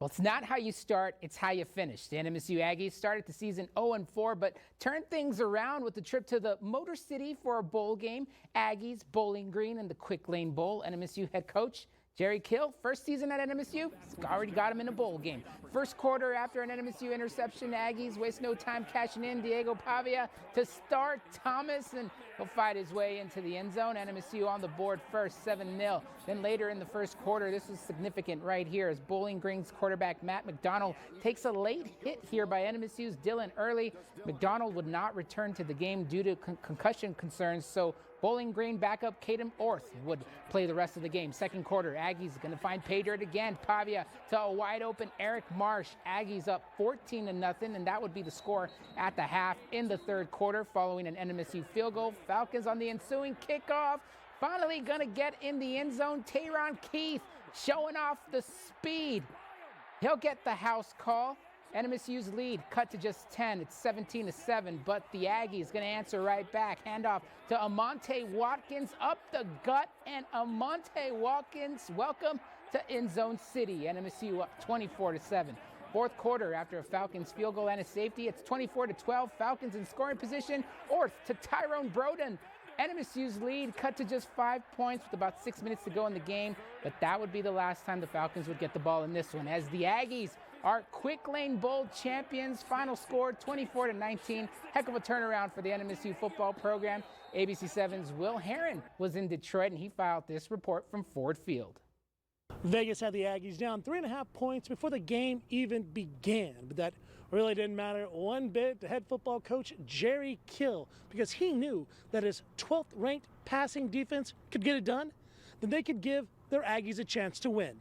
Well, it's not how you start, it's how you finish. The NMSU Aggies started the season 0-4, but turned things around with the trip to the Motor City for a bowl game. Aggies, Bowling Green, and the Quick Lane Bowl. NMSU head coach Jerry Kill, first season at NMSU, already got him in a bowl game. First quarter after an NMSU interception, Aggies waste no time cashing in. Diego Pavia to start Thomas, and he'll fight his way into the end zone. NMSU on the board first, 7-0. Then later in the first quarter, this was significant right here as Bowling Green's quarterback Matt McDonald takes a late hit here by NMSU's Dylan Early. McDonald would not return to the game due to concussion concerns, so Bowling Green backup Caden Orth would play the rest of the game. Second quarter, Aggies going to find pay dirt again. Pavia to a wide open Eric Marsh. Aggies up 14-0, and that would be the score at the half in the third quarter following an NMSU field goal. Falcons on the ensuing kickoff. Finally going to get in the end zone. Tayron Keith showing off the speed. He'll get the house call. NMSU's lead cut to just 10. It's 17-7, but the Aggies going to answer right back. Handoff to Amonte Watkins up the gut, and Amonte Watkins, welcome to End Zone City. NMSU up 24-7. Fourth quarter, after a Falcons field goal and a safety, it's 24-12. Falcons in scoring position. Orth to Tyrone Broden. NMSU's lead cut to just 5 points with about 6 minutes to go in the game, but that would be the last time the Falcons would get the ball in this one, as the Aggies are Quick Lane Bowl champions. Final score 24-19. Heck of a turnaround for the NMSU football program. ABC 7's Will Herron was in Detroit, and he filed this report from Ford Field. Vegas had the Aggies down 3.5 points before the game even began, but that really didn't matter one bit to head football coach Jerry Kill, because he knew that his 12th ranked passing defense could get it done, then they could give their Aggies a chance to win.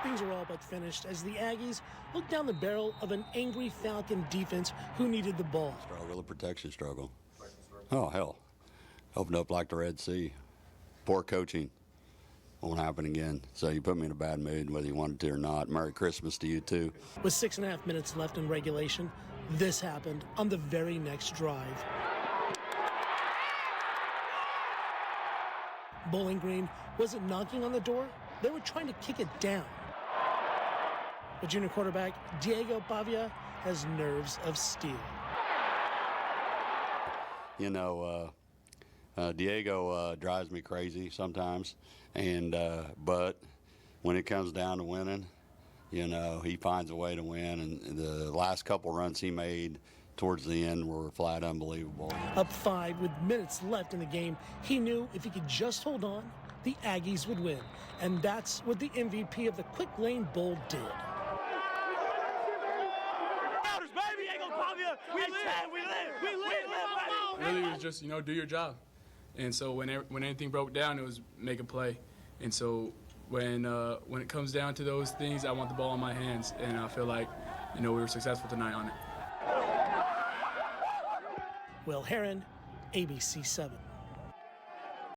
Things are all but finished as the Aggies looked down the barrel of an angry Falcon defense who needed the ball. Struggle, a protection struggle. Oh, hell. Opened up like the Red Sea. Poor coaching. Won't happen again. So you put me in a bad mood whether you wanted to or not. Merry Christmas to you too. With 6.5 minutes left in regulation, this happened on the very next drive. Bowling Green wasn't knocking on the door, they were trying to kick it down. But junior quarterback Diego Pavia has nerves of steel. You know, Diego drives me crazy sometimes, and but when it comes down to winning, you know, he finds a way to win, and the last couple runs he made towards the end were flat unbelievable. Up 5 with minutes left in the game, he knew if he could just hold on, the Aggies would win, and that's what the MVP of the Quick Lane Bowl did. Really, it was just, you know, do your job. And so when anything broke down, it was make a play. And so when it comes down to those things, I want the ball in my hands, and I feel like, you know, we were successful tonight on it. Will Herron, ABC 7.